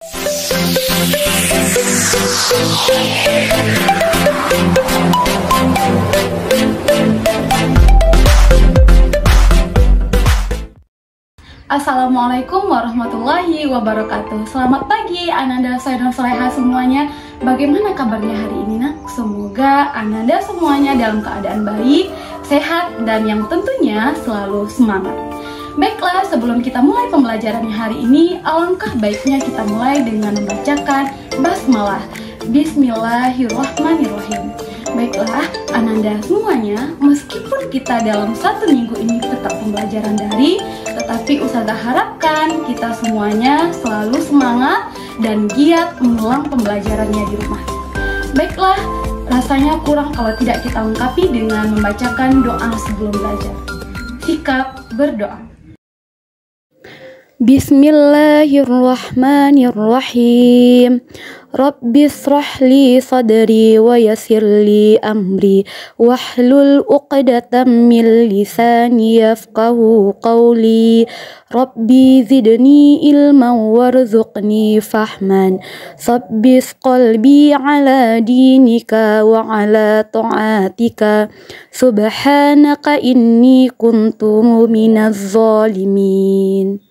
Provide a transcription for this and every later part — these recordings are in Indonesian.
Assalamualaikum warahmatullahi wabarakatuh. Selamat pagi Ananda dan Soleha semuanya. Bagaimana kabarnya hari ini nak? Semoga Ananda semuanya dalam keadaan baik, sehat, dan yang tentunya selalu semangat. Baiklah, sebelum kita mulai pembelajarannya hari ini, alangkah baiknya kita mulai dengan membacakan basmalah. Bismillahirrahmanirrahim. Baiklah, Ananda semuanya, meskipun kita dalam satu minggu ini tetap pembelajaran daring, tetapi Ustazah harapkan kita semuanya selalu semangat dan giat mengulang pembelajarannya di rumah. Baiklah, rasanya kurang kalau tidak kita lengkapi dengan membacakan doa sebelum belajar. Sikap berdoa. Bismillahirrahmanirrahim. Rabbi shrah li sadri wa yassir li amri wahlul 'uqdatam min lisani yafqahu qawli. Rabbi zidni ilman warzuqni fahman. Sabbis qalbi ala dinika wa ala ta'atika. Subhanaka inni kuntu minaz zalimin.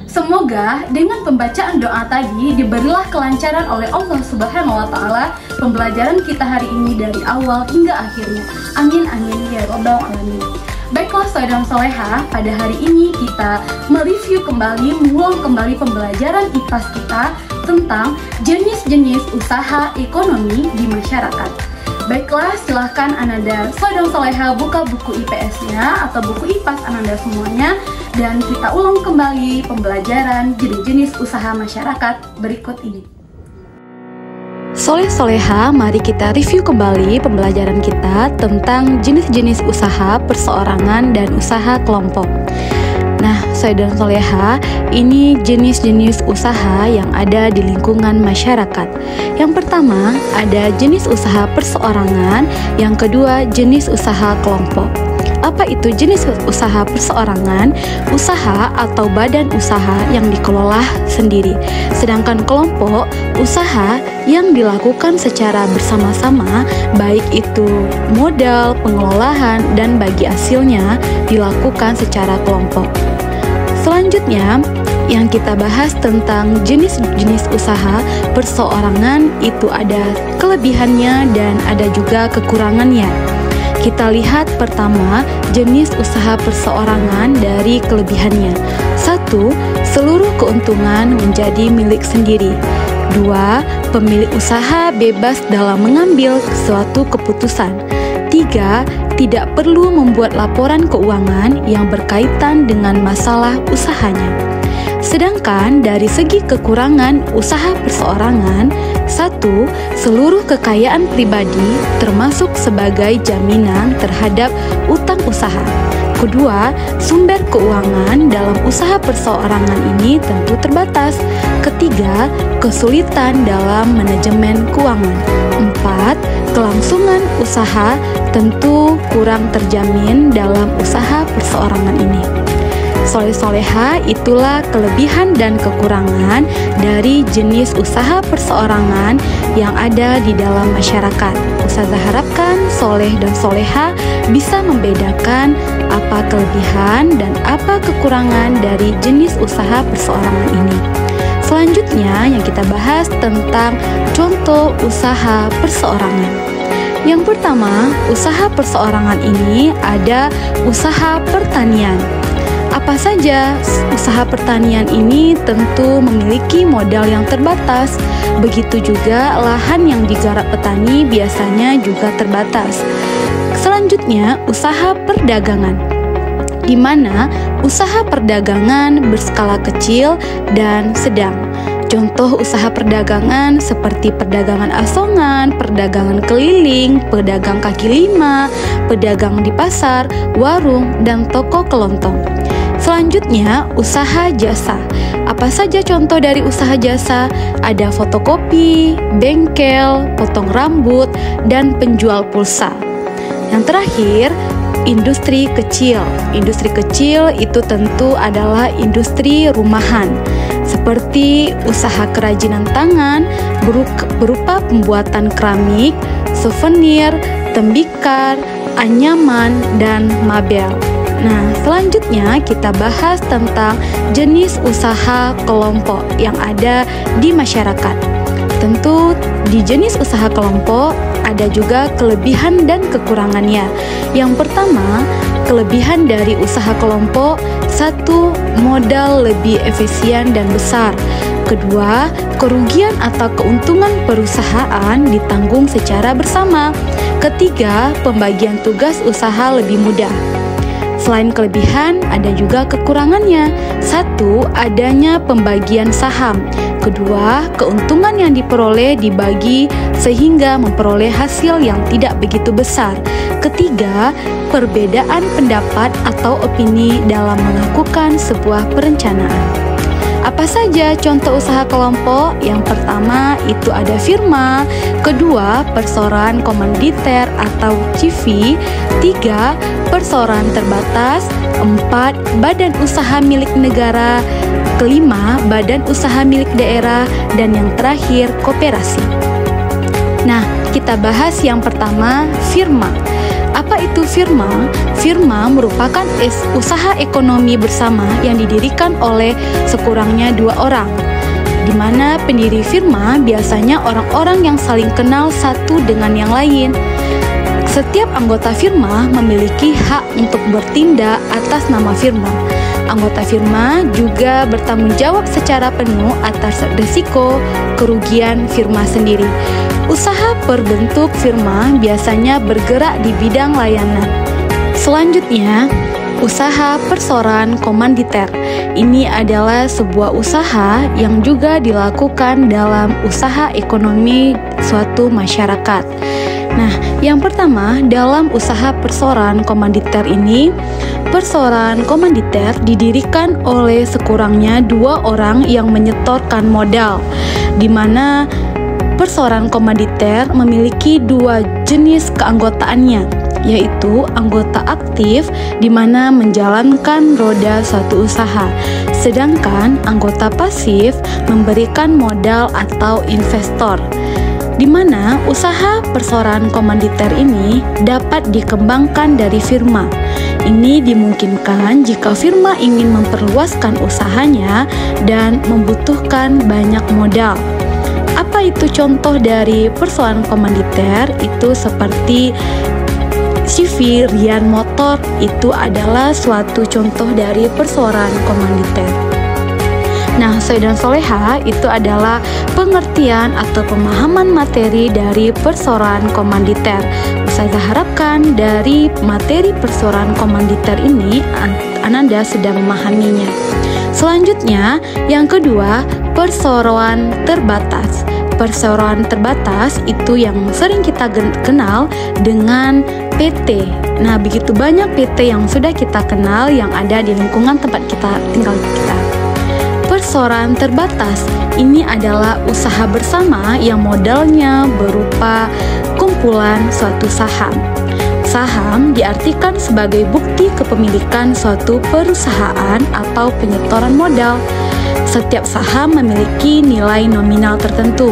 Semoga dengan pembacaan doa tadi diberilah kelancaran oleh Allah Subhanahu wa Ta'ala pembelajaran kita hari ini dari awal hingga akhirnya. Amin amin ya rabbal alamin. Baiklah saudara soleha, pada hari ini kita mereview kembali, mengulang kembali pembelajaran IPAS kita tentang jenis-jenis usaha ekonomi di masyarakat. Baiklah, silahkan Ananda saudara soleha buka buku IPS-nya atau buku IPAS Ananda semuanya, dan kita ulang kembali pembelajaran jenis-jenis usaha masyarakat berikut ini. Soleh-soleha, mari kita review kembali pembelajaran kita tentang jenis-jenis usaha perseorangan dan usaha kelompok. Nah, saudara soleha, ini jenis-jenis usaha yang ada di lingkungan masyarakat. Yang pertama, ada jenis usaha perseorangan. Yang kedua, jenis usaha kelompok. Apa itu jenis usaha perseorangan? Usaha atau badan usaha yang dikelola sendiri. Sedangkan kelompok, usaha yang dilakukan secara bersama-sama, baik itu modal, pengelolaan, dan bagi hasilnya dilakukan secara kelompok. Selanjutnya, yang kita bahas tentang jenis-jenis usaha perseorangan itu ada kelebihannya dan ada juga kekurangannya. Kita lihat pertama jenis usaha perseorangan dari kelebihannya. 1. Seluruh keuntungan menjadi milik sendiri. 2. Pemilik usaha bebas dalam mengambil suatu keputusan. 3. Tidak perlu membuat laporan keuangan yang berkaitan dengan masalah usahanya. Sedangkan dari segi kekurangan usaha perseorangan, 1. Seluruh kekayaan pribadi termasuk sebagai jaminan terhadap utang usaha. Kedua, sumber keuangan dalam usaha perseorangan ini tentu terbatas. Ketiga, kesulitan dalam manajemen keuangan. 4. Kelangsungan usaha tentu kurang terjamin dalam usaha perseorangan ini. Soleh-soleha, itulah kelebihan dan kekurangan dari jenis usaha perseorangan yang ada di dalam masyarakat. Ustazah harapkan soleh dan soleha bisa membedakan apa kelebihan dan apa kekurangan dari jenis usaha perseorangan ini. Selanjutnya yang kita bahas tentang contoh usaha perseorangan. Yang pertama, usaha perseorangan ini ada usaha pertanian. Apa saja usaha pertanian ini tentu memiliki modal yang terbatas. Begitu juga lahan yang digarap petani biasanya juga terbatas. Selanjutnya, usaha perdagangan, di mana usaha perdagangan berskala kecil dan sedang. Contoh usaha perdagangan seperti perdagangan asongan, perdagangan keliling, pedagang kaki lima, pedagang di pasar, warung, dan toko kelontong. Selanjutnya, usaha jasa. Apa saja contoh dari usaha jasa? Ada fotokopi, bengkel, potong rambut, dan penjual pulsa. Yang terakhir, industri kecil. Industri kecil itu tentu adalah industri rumahan. seperti usaha kerajinan tangan berupa pembuatan keramik, souvenir, tembikar, anyaman, dan mebel. Nah, selanjutnya kita bahas tentang jenis usaha kelompok yang ada di masyarakat. Tentu di jenis usaha kelompok ada juga kelebihan dan kekurangannya. Yang pertama, kelebihan dari usaha kelompok: satu, modal lebih efisien dan besar. Kedua, kerugian atau keuntungan perusahaan ditanggung secara bersama. Ketiga, pembagian tugas usaha lebih mudah. Selain kelebihan, ada juga kekurangannya. Satu, adanya pembagian saham. Kedua, keuntungan yang diperoleh dibagi sehingga memperoleh hasil yang tidak begitu besar. Ketiga, perbedaan pendapat atau opini dalam melakukan sebuah perencanaan. Apa saja contoh usaha kelompok? Yang pertama itu ada firma, kedua perseroan komanditer atau CV, tiga perseroan terbatas, empat badan usaha milik negara, kelima badan usaha milik daerah, dan yang terakhir koperasi. Nah, kita bahas yang pertama, firma. Apa itu firma? Firma merupakan usaha ekonomi bersama yang didirikan oleh sekurangnya 2 orang, di mana pendiri firma biasanya orang-orang yang saling kenal satu dengan yang lain. Setiap anggota firma memiliki hak untuk bertindak atas nama firma. Anggota firma juga bertanggung jawab secara penuh atas risiko kerugian firma sendiri. Usaha berbentuk firma biasanya bergerak di bidang layanan. Selanjutnya, usaha perseroan komanditer. Ini adalah sebuah usaha yang juga dilakukan dalam usaha ekonomi suatu masyarakat. Nah, yang pertama, dalam usaha perseroan komanditer ini, perseroan komanditer didirikan oleh sekurangnya 2 orang yang menyetorkan modal, di mana perseroan komanditer memiliki 2 jenis keanggotaannya, yaitu anggota aktif di mana menjalankan roda suatu usaha, sedangkan anggota pasif memberikan modal atau investor, di mana usaha perseroan komanditer ini dapat dikembangkan dari firma. Ini dimungkinkan jika firma ingin memperluaskan usahanya dan membutuhkan banyak modal. Apa itu contoh dari perseroan komanditer? Itu seperti CV Rian Motor, itu adalah suatu contoh dari perseroan komanditer. Nah, Soe dan Soleha, itu adalah pengertian atau pemahaman materi dari perseroan komanditer. Saya harapkan dari materi perseroan komanditer ini Ananda sudah memahaminya. Selanjutnya, yang kedua, perseroan terbatas. Perseroan terbatas itu yang sering kita kenal dengan PT. Nah, begitu banyak PT yang sudah kita kenal yang ada di lingkungan tempat kita tinggal kita. Perseroan terbatas ini adalah usaha bersama yang modalnya berupa kumpulan suatu saham. Saham diartikan sebagai bukti kepemilikan suatu perusahaan atau penyetoran modal. Setiap saham memiliki nilai nominal tertentu,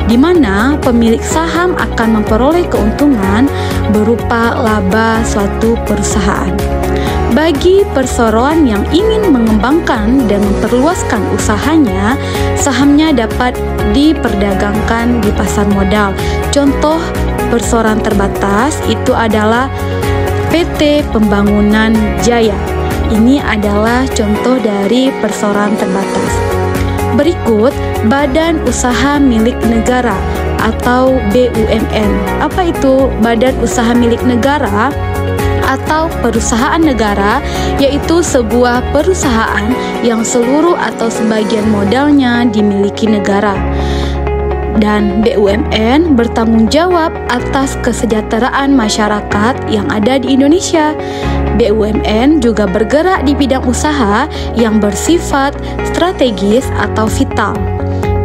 di mana pemilik saham akan memperoleh keuntungan berupa laba suatu perusahaan. Bagi perseroan yang ingin mengembangkan dan memperluaskan usahanya, sahamnya dapat diperdagangkan di pasar modal. Contoh perseroan terbatas itu adalah PT Pembangunan Jaya. Ini adalah contoh dari perseroan terbatas. Berikut badan usaha milik negara atau BUMN. Apa itu badan usaha milik negara atau perusahaan negara? Yaitu sebuah perusahaan yang seluruh atau sebagian modalnya dimiliki negara. Dan BUMN bertanggung jawab atas kesejahteraan masyarakat yang ada di Indonesia. BUMN juga bergerak di bidang usaha yang bersifat strategis atau vital.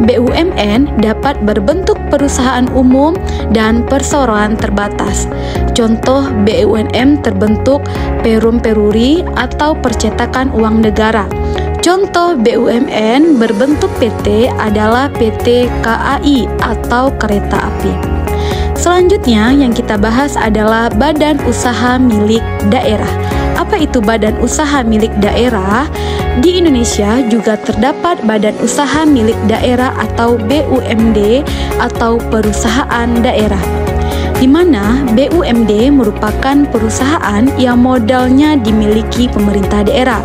BUMN dapat berbentuk perusahaan umum dan perseroan terbatas. Contoh BUMN terbentuk Perum Peruri atau percetakan uang negara. Contoh BUMN berbentuk PT adalah PT KAI atau Kereta Api. Selanjutnya yang kita bahas adalah badan usaha milik daerah. Apa itu badan usaha milik daerah? Di Indonesia juga terdapat badan usaha milik daerah atau BUMD atau perusahaan daerah, di mana BUMD merupakan perusahaan yang modalnya dimiliki pemerintah daerah.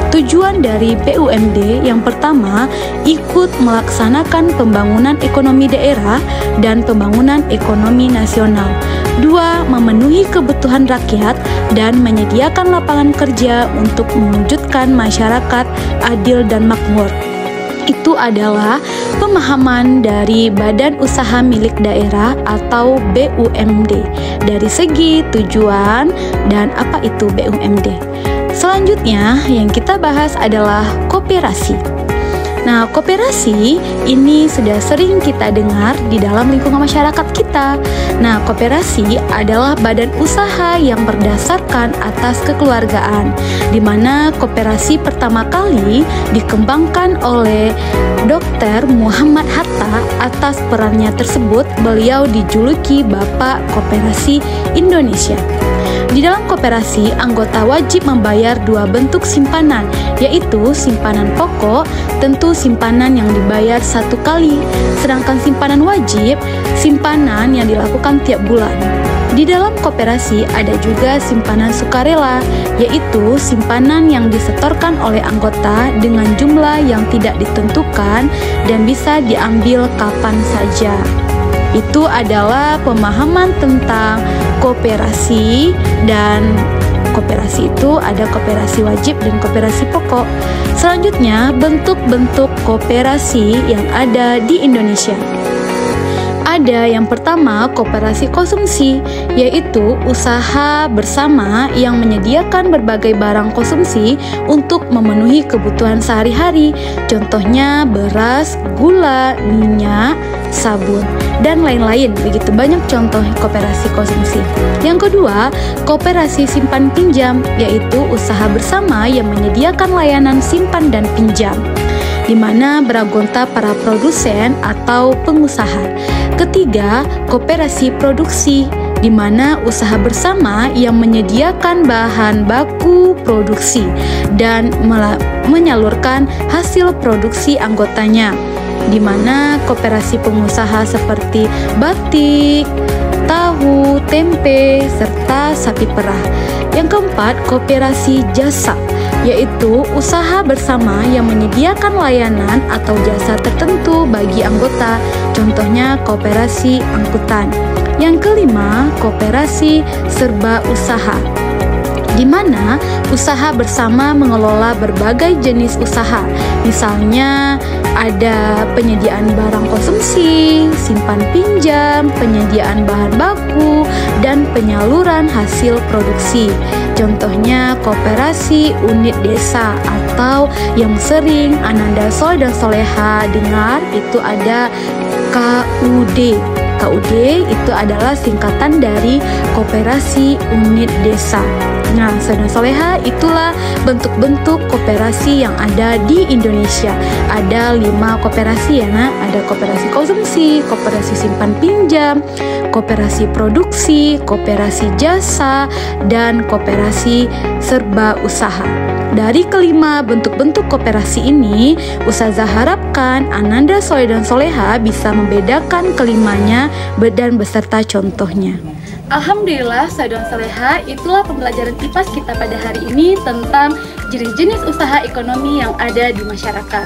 Tujuan dari BUMD yang pertama, ikut melaksanakan pembangunan ekonomi daerah dan pembangunan ekonomi nasional. Dua, memenuhi kebutuhan rakyat dan menyediakan lapangan kerja untuk mewujudkan masyarakat adil dan makmur. Itu adalah pemahaman dari badan usaha milik daerah atau BUMD dari segi tujuan dan apa itu BUMD. Selanjutnya yang kita bahas adalah koperasi. Nah, koperasi ini sudah sering kita dengar di dalam lingkungan masyarakat kita. Nah, koperasi adalah badan usaha yang berdasarkan atas kekeluargaan, di mana koperasi pertama kali dikembangkan oleh Dr. Muhammad Hatta. Atas perannya tersebut, beliau dijuluki Bapak Koperasi Indonesia. Di dalam koperasi, anggota wajib membayar dua bentuk simpanan, yaitu simpanan pokok, tentu simpanan yang dibayar satu kali, sedangkan simpanan wajib, simpanan yang dilakukan tiap bulan. Di dalam koperasi ada juga simpanan sukarela, yaitu simpanan yang disetorkan oleh anggota dengan jumlah yang tidak ditentukan dan bisa diambil kapan saja. Itu adalah pemahaman tentang koperasi, dan koperasi itu ada koperasi wajib dan koperasi pokok. Selanjutnya, bentuk-bentuk koperasi yang ada di Indonesia. Ada yang pertama, koperasi konsumsi, yaitu usaha bersama yang menyediakan berbagai barang konsumsi untuk memenuhi kebutuhan sehari-hari. Contohnya beras, gula, minyak, sabun, dan lain-lain. Begitu banyak contoh koperasi konsumsi. Yang kedua, koperasi simpan pinjam, yaitu usaha bersama yang menyediakan layanan simpan dan pinjam, di mana beranggota para produsen atau pengusaha. Ketiga, koperasi produksi, di mana usaha bersama yang menyediakan bahan baku produksi dan menyalurkan hasil produksi anggotanya, di mana koperasi pengusaha seperti batik, tahu, tempe, serta sapi perah. Yang keempat, koperasi jasa, yaitu usaha bersama yang menyediakan layanan atau jasa tertentu bagi anggota, contohnya koperasi angkutan. Yang kelima, koperasi serba usaha, di mana usaha bersama mengelola berbagai jenis usaha. Misalnya ada penyediaan barang konsumsi, simpan pinjam, penyediaan bahan baku, dan penyaluran hasil produksi. Contohnya koperasi unit desa, atau yang sering Ananda Soleh dan Soleha dengar itu ada KUD. KUD itu adalah singkatan dari koperasi unit desa. Nah, Saudara Soleha, itulah bentuk-bentuk koperasi yang ada di Indonesia. Ada 5 koperasi ya, nah. Ada koperasi konsumsi, koperasi simpan pinjam, koperasi produksi, koperasi jasa, dan koperasi serba usaha. Dari kelima bentuk-bentuk koperasi ini, Ustazah harapkan Ananda Soleh dan Soleha bisa membedakan kelimanya dan beserta contohnya. Alhamdulillah, Saudara Soleha, itulah pembelajaran IPAS kita pada hari ini tentang jenis-jenis usaha ekonomi yang ada di masyarakat.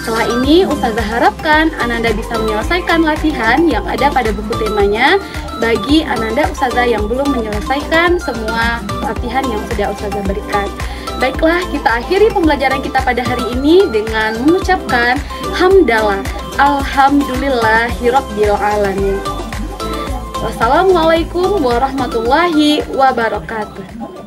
Setelah ini, Ustazah harapkan Ananda bisa menyelesaikan latihan yang ada pada buku temanya. Bagi Ananda Ustazah yang belum menyelesaikan semua latihan yang sudah Ustazah berikan. Baiklah, kita akhiri pembelajaran kita pada hari ini dengan mengucapkan hamdalah, alhamdulillahirabbil alamin. Wassalamualaikum warahmatullahi wabarakatuh.